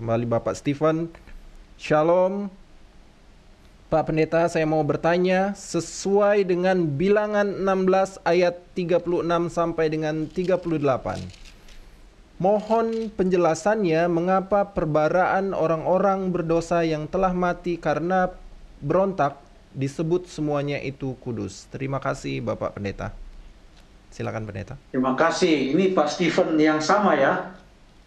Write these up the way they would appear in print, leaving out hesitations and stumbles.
Kembali Bapak Stephen. Shalom. Pak Pendeta, saya mau bertanya sesuai dengan Bilangan 16 ayat 36 sampai dengan 38. Mohon penjelasannya mengapa perbaraan orang-orang berdosa yang telah mati karena berontak disebut semuanya itu kudus. Terima kasih Bapak Pendeta. Silakan Pendeta. Terima kasih. Ini Pak Stephen yang sama ya.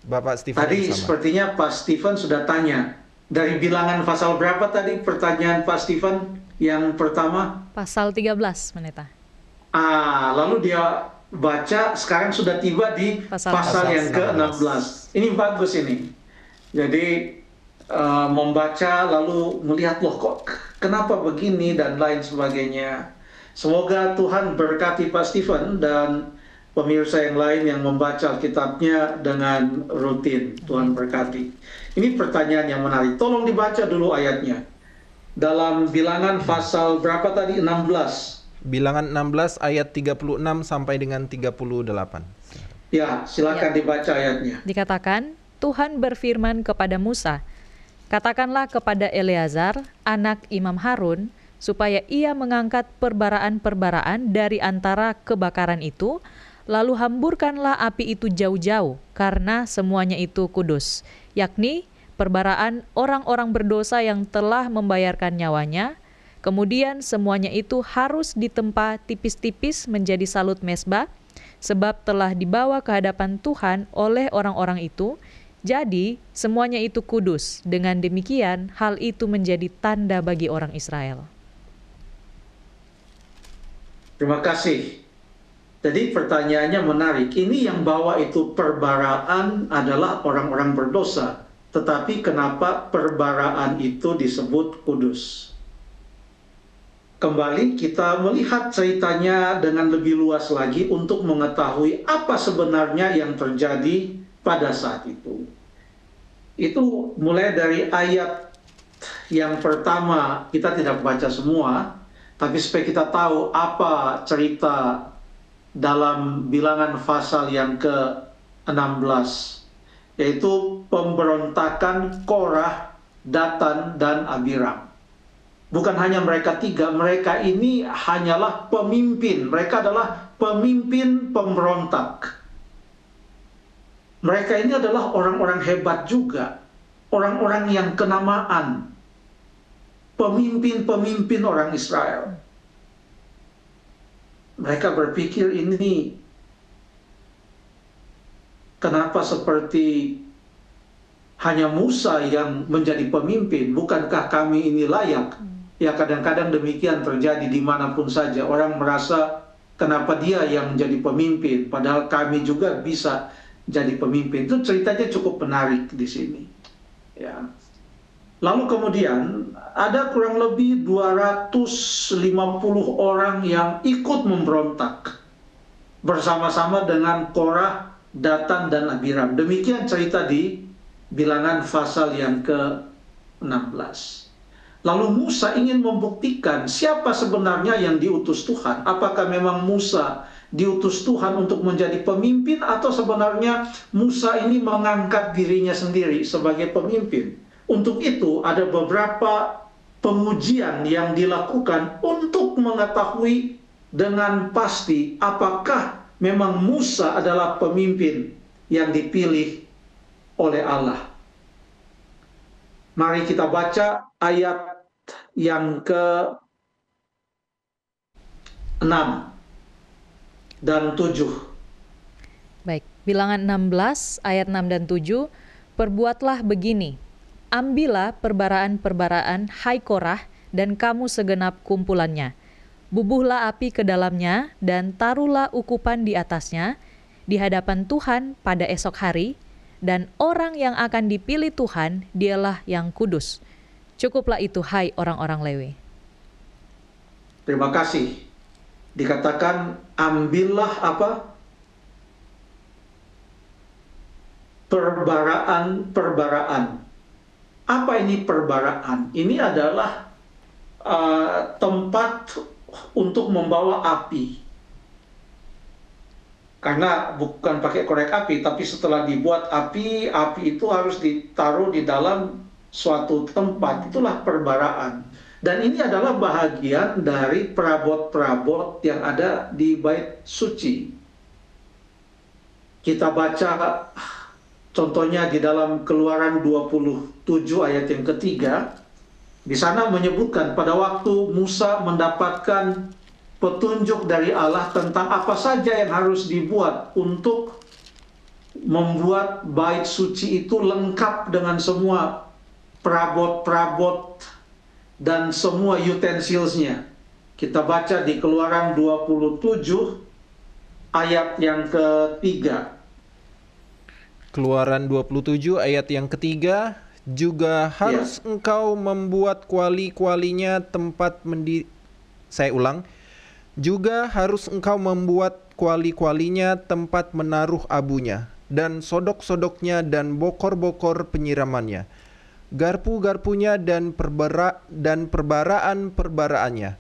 Bapak Stephen Tadi yang sama. sepertinya Pak Stephen sudah tanya. Dari Bilangan pasal berapa tadi pertanyaan Pak Stephen yang pertama? Pasal 13, Pendeta. Lalu dia baca sekarang sudah tiba di pasal yang ke-16. Ini bagus ini. Jadi membaca lalu melihat loh kok kenapa begini dan lain sebagainya. Semoga Tuhan berkati Pak Stephen dan pemirsa yang lain yang membaca kitabnya dengan rutin. Tuhan berkati. Ini pertanyaan yang menarik. Tolong dibaca dulu ayatnya. Dalam Bilangan pasal berapa tadi? 16. Bilangan 16 ayat 36 sampai dengan 38. Ya, silakan dibaca ayatnya. Dikatakan, Tuhan berfirman kepada Musa, "Katakanlah kepada Eleazar, anak Imam Harun, supaya ia mengangkat perbaraan-perbaraan dari antara kebakaran itu, lalu hamburkanlah api itu jauh-jauh, karena semuanya itu kudus, yakni perbaraan orang-orang berdosa yang telah membayarkan nyawanya. Kemudian semuanya itu harus ditempa tipis-tipis menjadi salut mesbah, sebab telah dibawa ke hadapan Tuhan oleh orang-orang itu. Jadi semuanya itu kudus. Dengan demikian hal itu menjadi tanda bagi orang Israel." Terima kasih. Jadi pertanyaannya menarik. Ini yang bawa itu perbaraan adalah orang-orang berdosa. Tetapi kenapa perbaraan itu disebut kudus? Kembali kita melihat ceritanya dengan lebih luas lagi untuk mengetahui apa sebenarnya yang terjadi pada saat itu. Itu mulai dari ayat yang pertama, kita tidak baca semua, tapi supaya kita tahu apa cerita dalam Bilangan pasal yang ke-16, yaitu pemberontakan Korah, Datan, dan Abiram. Bukan hanya mereka tiga, mereka ini hanyalah pemimpin. Mereka adalah pemimpin pemberontak. Mereka ini adalah orang-orang hebat juga. Orang-orang yang kenamaan. Pemimpin-pemimpin orang Israel. Mereka berpikir ini kenapa seperti hanya Musa yang menjadi pemimpin, bukankah kami ini layak? Ya kadang-kadang demikian terjadi dimanapun saja. Orang merasa kenapa dia yang menjadi pemimpin, padahal kami juga bisa jadi pemimpin. Itu ceritanya cukup menarik di sini. Ya. Lalu kemudian ada kurang lebih 250 orang yang ikut memberontak bersama-sama dengan Korah, Datan, dan Abiram. Demikian cerita di Bilangan pasal yang ke-16. Lalu Musa ingin membuktikan siapa sebenarnya yang diutus Tuhan. Apakah memang Musa diutus Tuhan untuk menjadi pemimpin, atau sebenarnya Musa ini mengangkat dirinya sendiri sebagai pemimpin. Untuk itu ada beberapa pengujian yang dilakukan untuk mengetahui dengan pasti apakah memang Musa adalah pemimpin yang dipilih oleh Allah. Mari kita baca ayat yang ke-6 dan 7. Baik, Bilangan 16 ayat 6 dan 7. "Perbuatlah begini, ambillah perbaraan-perbaraan hai Korah dan kamu segenap kumpulannya. Bubuhlah api ke dalamnya dan taruhlah ukupan di atasnya di hadapan Tuhan pada esok hari, dan orang yang akan dipilih Tuhan dialah yang kudus. Cukuplah itu hai orang-orang Lewi." Terima kasih. Dikatakan ambillah apa? Perbaraan. Apa ini perbaraan? Ini adalah tempat untuk membawa api. Karena bukan pakai korek api, tapi setelah dibuat api, api itu harus ditaruh di dalam suatu tempat. Itulah perbaraan. Dan ini adalah bahagian dari perabot-perabot yang ada di bait suci. Kita baca contohnya di dalam Keluaran 27 ayat yang ketiga. Di sana menyebutkan pada waktu Musa mendapatkan petunjuk dari Allah tentang apa saja yang harus dibuat untuk membuat bait suci itu lengkap dengan semua perabot-perabot dan semua utensilsnya. Kita baca di Keluaran 27 ayat yang ketiga. Keluaran 27 ayat yang ketiga, juga harus engkau membuat kuali-kualinya tempat saya ulang, juga harus engkau membuat kuali-kualinya tempat menaruh abunya, dan sodok-sodoknya dan bokor-bokor penyiramannya, garpu-garpunya dan perbaraan-perbaraannya.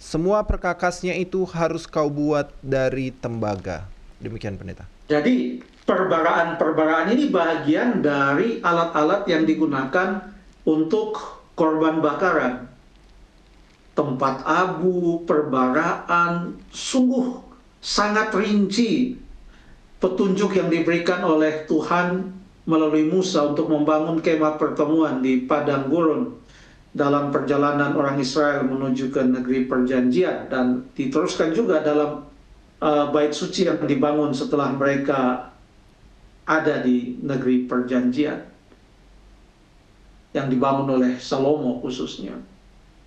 Semua perkakasnya itu harus kau buat dari tembaga. Demikian pendeta. Jadi perbaraan-perbaraan ini bagian dari alat-alat yang digunakan untuk korban bakaran. Tempat abu, perbaraan, sungguh sangat rinci petunjuk yang diberikan oleh Tuhan melalui Musa untuk membangun kemah pertemuan di padang gurun dalam perjalanan orang Israel menuju ke negeri perjanjian, dan diteruskan juga dalam bait suci yang dibangun setelah mereka ada di negeri perjanjian yang dibangun oleh Salomo khususnya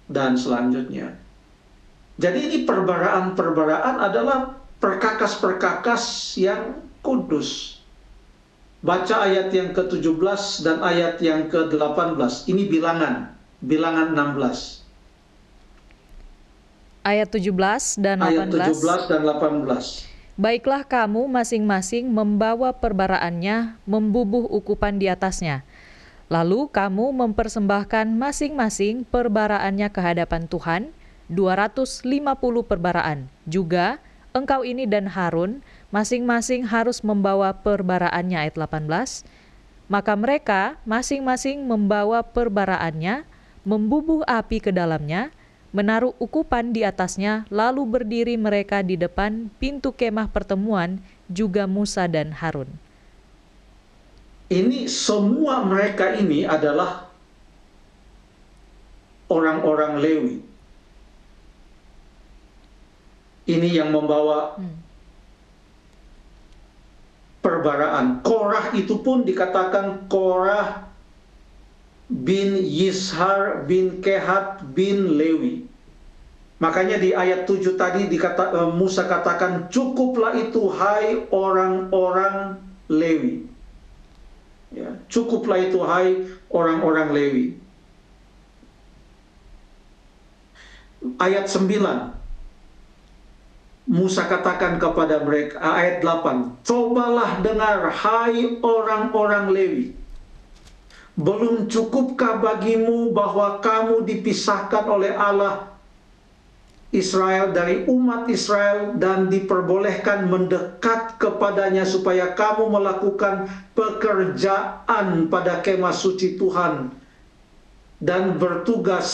dan selanjutnya. Jadi ini perbaraan-perbaraan adalah perkakas-perkakas yang kudus. Baca ayat yang ke-17 dan ayat yang ke-18. Ini bilangan 16. Ayat 17 dan 18. Ayat 17 dan 18. Baiklah kamu masing-masing membawa perbaraannya, membubuh ukupan di atasnya. Lalu kamu mempersembahkan masing-masing perbaraannya ke hadapan Tuhan, 250 perbaraan. Juga engkau ini dan Harun masing-masing harus membawa perbaraannya, ayat 18. Maka mereka masing-masing membawa perbaraannya, membubuh api ke dalamnya, menaruh ukupan di atasnya, lalu berdiri mereka di depan pintu kemah pertemuan, juga Musa dan Harun. Ini semua mereka ini adalah orang-orang Lewi. Ini yang membawa perbaraan. Korah itu pun dikatakan Korah bin Yishar bin Kehat bin Lewi. Makanya di ayat 7 tadi Musa katakan, cukuplah itu hai orang-orang Lewi. Ya, cukuplah itu hai orang-orang Lewi. Ayat 9. Musa katakan kepada mereka, ayat 8, cobalah dengar hai orang-orang Lewi. Belum cukupkah bagimu bahwa kamu dipisahkan oleh Allah Israel dari umat Israel dan diperbolehkan mendekat kepadanya supaya kamu melakukan pekerjaan pada kemah suci Tuhan dan bertugas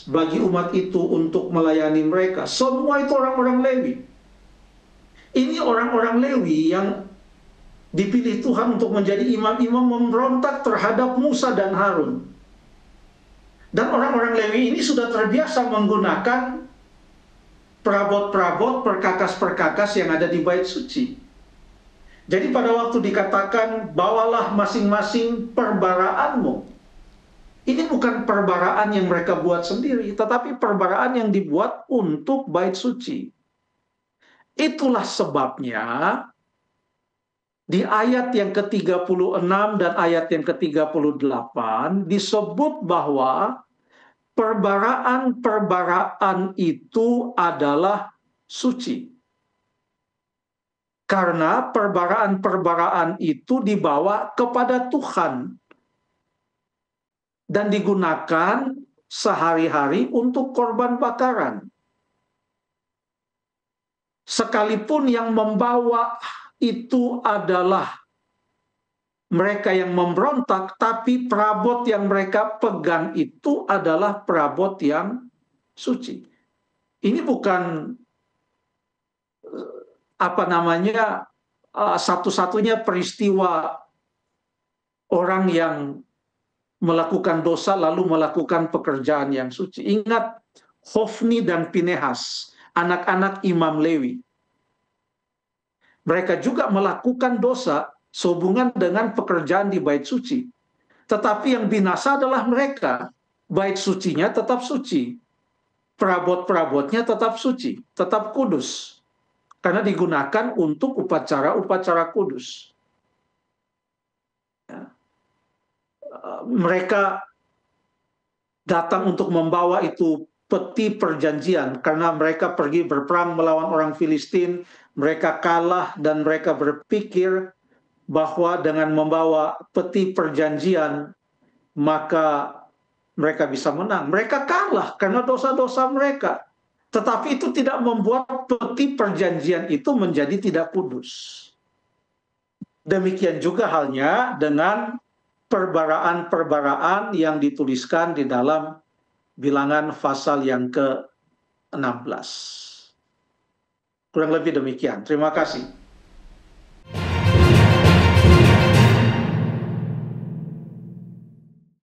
bagi umat itu untuk melayani mereka. Semua itu orang-orang Lewi. Ini orang-orang Lewi yang dipilih Tuhan untuk menjadi imam-imam memberontak terhadap Musa dan Harun. Dan orang-orang Lewi ini sudah terbiasa menggunakan perabot-perabot, perkakas-perkakas yang ada di bait suci. Jadi pada waktu dikatakan, bawalah masing-masing perbaraanmu. Ini bukan perbaraan yang mereka buat sendiri, tetapi perbaraan yang dibuat untuk bait suci. Itulah sebabnya di ayat yang ke-36 dan ayat yang ke-38 disebut bahwa perbaraan-perbaraan itu adalah suci. Karena perbaraan-perbaraan itu dibawa kepada Tuhan dan digunakan sehari-hari untuk korban bakaran. Sekalipun yang membawa itu adalah mereka yang memberontak, tapi perabot yang mereka pegang itu adalah perabot yang suci. Ini bukan satu-satunya peristiwa orang yang melakukan dosa lalu melakukan pekerjaan yang suci. Ingat Hofni dan Pinehas, anak-anak Imam Lewi. Mereka juga melakukan dosa sehubungan dengan pekerjaan di bait suci. Tetapi yang binasa adalah mereka. Bait sucinya tetap suci. Perabot-perabotnya tetap suci, tetap kudus. Karena digunakan untuk upacara-upacara kudus. Mereka datang untuk membawa itu peti perjanjian karena mereka pergi berperang melawan orang Filistin, mereka kalah dan mereka berpikir bahwa dengan membawa peti perjanjian maka mereka bisa menang. Mereka kalah karena dosa-dosa mereka. Tetapi itu tidak membuat peti perjanjian itu menjadi tidak kudus. Demikian juga halnya dengan perbaraan-perbaraan yang dituliskan di dalam Bilangan pasal yang ke-16. Kurang lebih demikian. Terima kasih.